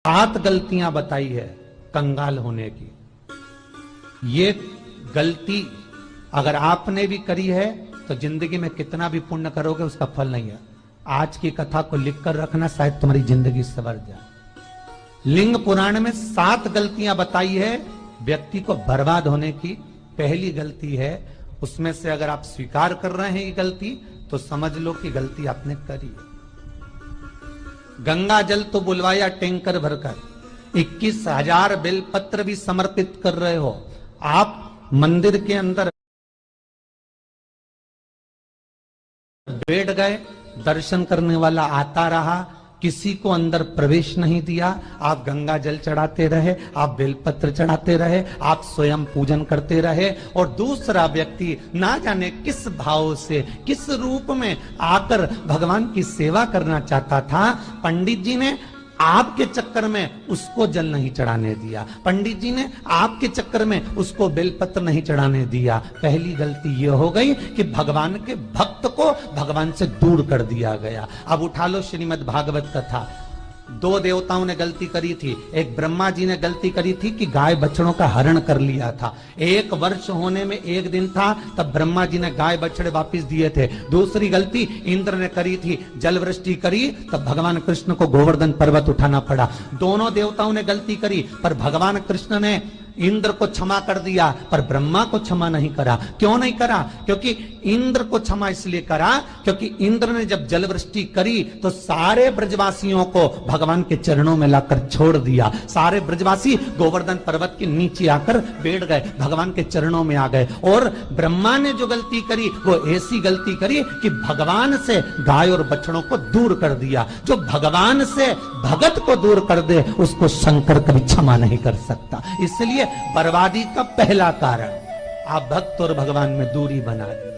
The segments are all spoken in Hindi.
7 गलतियां बताई है कंगाल होने की। ये गलती अगर आपने भी करी है तो जिंदगी में कितना भी पुण्य करोगे उसका फल नहीं है। आज की कथा को लिखकर रखना, शायद तुम्हारी जिंदगी संवर जाए। लिंग पुराण में 7 गलतियां बताई है व्यक्ति को बर्बाद होने की। पहली गलती है, उसमें से अगर आप स्वीकार कर रहे हैं ये गलती तो समझ लो कि गलती आपने करी है। गंगा जल तो बुलवाया टैंकर भरकर, 21,000 बेलपत्र भी समर्पित कर रहे हो। आप मंदिर के अंदर बैठ गए, दर्शन करने वाला आता रहा, किसी को अंदर प्रवेश नहीं दिया। आप गंगा जल चढ़ाते रहे, आप बेलपत्र चढ़ाते रहे, आप स्वयं पूजन करते रहे, और दूसरा व्यक्ति ना जाने किस भाव से, किस रूप में आकर भगवान की सेवा करना चाहता था। पंडित जी ने आपके चक्कर में उसको जल नहीं चढ़ाने दिया, पंडित जी ने आपके चक्कर में उसको बेलपत्र नहीं चढ़ाने दिया। पहली गलती यह हो गई कि भगवान के भक्त को भगवान से दूर कर दिया गया। अब उठा लो श्रीमद् भागवत कथा। 2 देवताओं ने गलती करी थी। एक ब्रह्मा जी ने गलती करी थी कि गाय बछड़ों का हरण कर लिया था। 1 वर्ष होने में 1 दिन था तब ब्रह्मा जी ने गाय बछड़े वापस दिए थे। दूसरी गलती इंद्र ने करी थी, जल वृष्टि करी तब भगवान कृष्ण को गोवर्धन पर्वत उठाना पड़ा। दोनों देवताओं ने गलती करी, पर भगवान कृष्ण ने इंद्र को क्षमा कर दिया पर ब्रह्मा को क्षमा नहीं करा। क्यों नहीं करा? क्योंकि इंद्र को क्षमा इसलिए करा क्योंकि इंद्र ने जब जल वृष्टि करी तो सारे ब्रजवासियों को भगवान के चरणों में लाकर छोड़ दिया। सारे ब्रजवासी गोवर्धन पर्वत के नीचे आकर बैठ गए, भगवान के चरणों में आ गए। और ब्रह्मा ने जो गलती करी वो ऐसी गलती करी कि भगवान से गाय और बछड़ों को दूर कर दिया। जो भगवान से भगत को दूर कर दे उसको शंकर कभी क्षमा नहीं कर सकता। इसलिए बर्बादी का पहला कारण आप भक्त और भगवान में दूरी बना दी।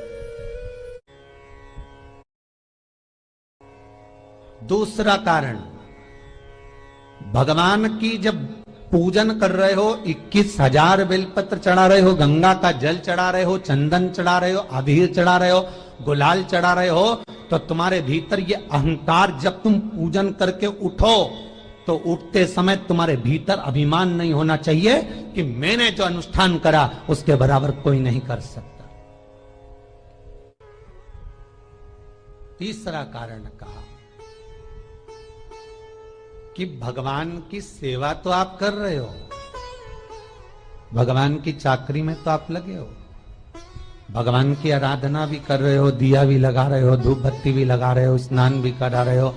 दूसरा कारण, भगवान की जब पूजन कर रहे हो, 21,000 बेलपत्र चढ़ा रहे हो, गंगा का जल चढ़ा रहे हो, चंदन चढ़ा रहे हो, अबीर चढ़ा रहे हो, गुलाल चढ़ा रहे हो, तो तुम्हारे भीतर ये अहंकार, जब तुम पूजन करके उठो तो उठते समय तुम्हारे भीतर अभिमान नहीं होना चाहिए कि मैंने जो अनुष्ठान करा उसके बराबर कोई नहीं कर सकता। तीसरा कारण कहा कि भगवान की सेवा तो आप कर रहे हो, भगवान की चाकरी में तो आप लगे हो, भगवान की आराधना भी कर रहे हो, दिया भी लगा रहे हो, धूप बत्ती भी लगा रहे हो, स्नान भी करा रहे हो,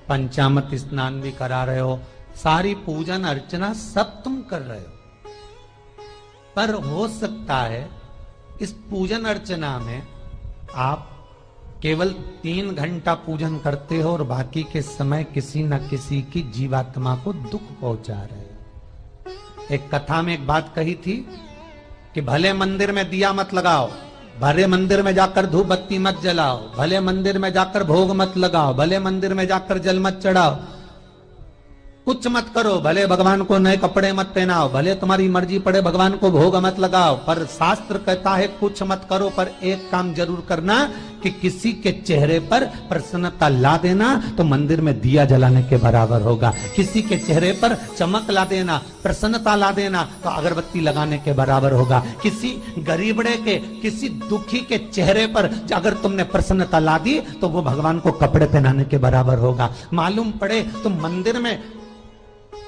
पंचामृत स्नान भी करा रहे हो, सारी पूजन अर्चना सब तुम कर रहे हो। पर हो सकता है इस पूजन अर्चना में आप केवल 3 घंटा पूजन करते हो और बाकी के समय किसी न किसी की जीवात्मा को दुख पहुंचा रहे हो। एक कथा में एक बात कही थी कि भले मंदिर में दिया मत लगाओ, भले मंदिर में जाकर धूप बत्ती मत जलाओ, भले मंदिर में जाकर भोग मत लगाओ, भले मंदिर में जाकर जल मत चढ़ाओ, कुछ मत करो, भले भगवान को नए कपड़े मत पहनाओ, भले तुम्हारी मर्जी पड़े भगवान को भोग मत लगाओ, पर शास्त्र कहता है कुछ मत करो, पर एक काम जरूर करना कि किसी के चेहरे पर प्रसन्नता ला देना तो मंदिर में दिया जलाने के बराबर होगा। किसी के चेहरे पर चमक ला देना, प्रसन्नता ला देना तो अगरबत्ती लगाने के बराबर होगा। किसी गरीबड़े के, किसी दुखी के चेहरे पर अगर तुमने प्रसन्नता ला दी तो वो भगवान को कपड़े पहनाने के बराबर होगा। मालूम पड़े तुम मंदिर में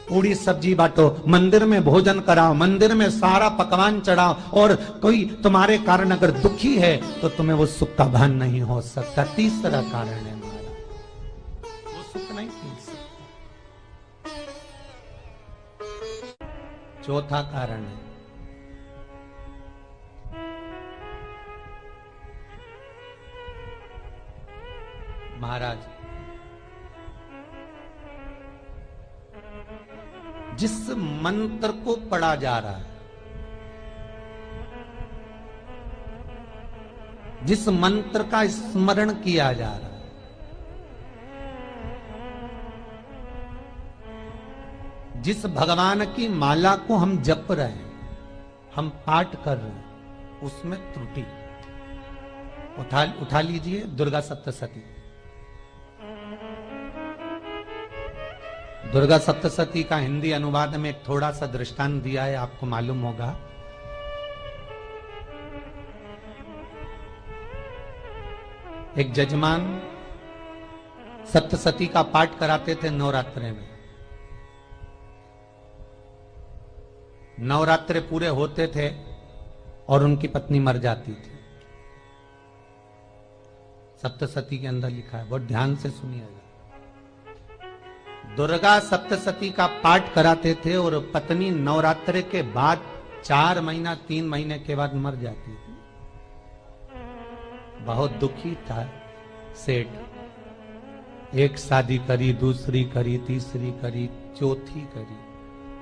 पूरी सब्जी बांटो, मंदिर में भोजन कराओ, मंदिर में सारा पकवान चढ़ाओ, और कोई तुम्हारे कारण अगर दुखी है तो तुम्हें वो सुख का भान नहीं हो सकता। तीसरा कारण है हमारा, वो सुख नहीं मिल सकता। चौथा कारण है महाराज, जिस मंत्र को पढ़ा जा रहा है, जिस मंत्र का स्मरण किया जा रहा है, जिस भगवान की माला को हम जप रहे हैं, हम पाठ कर रहे हैं, उसमें त्रुटि। उठा लीजिए दुर्गा सप्तशती। दुर्गा सप्तशती का हिंदी अनुवाद में एक थोड़ा सा दृष्टांत दिया है, आपको मालूम होगा। एक जजमान सप्तशती का पाठ कराते थे नवरात्रे में। नवरात्रे पूरे होते थे और उनकी पत्नी मर जाती थी। सप्तशती के अंदर लिखा है, बहुत ध्यान से सुनिएगा। दुर्गा सप्तशती का पाठ कराते थे और पत्नी नवरात्रे के बाद 4 महीना 3 महीने के बाद मर जाती थी। बहुत दुखी था सेठ। एक शादी करी, दूसरी करी, तीसरी करी, चौथी करी,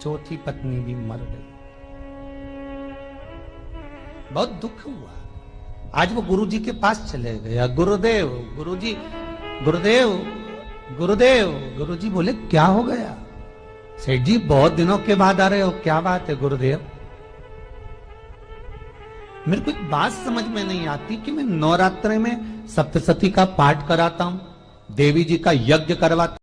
चौथी पत्नी भी मर गई। बहुत दुख हुआ। आज वो गुरुजी के पास चले गया, गुरुदेव, गुरुजी, गुरुदेव, गुरुदेव। गुरुजी बोले क्या हो गया? सेठ जी बहुत दिनों के बाद आ रहे हो, क्या बात है गुरुदेव? मेरे को एक बात समझ में नहीं आती कि मैं नवरात्रे में सप्तशती का पाठ कराता हूं, देवी जी का यज्ञ करवाता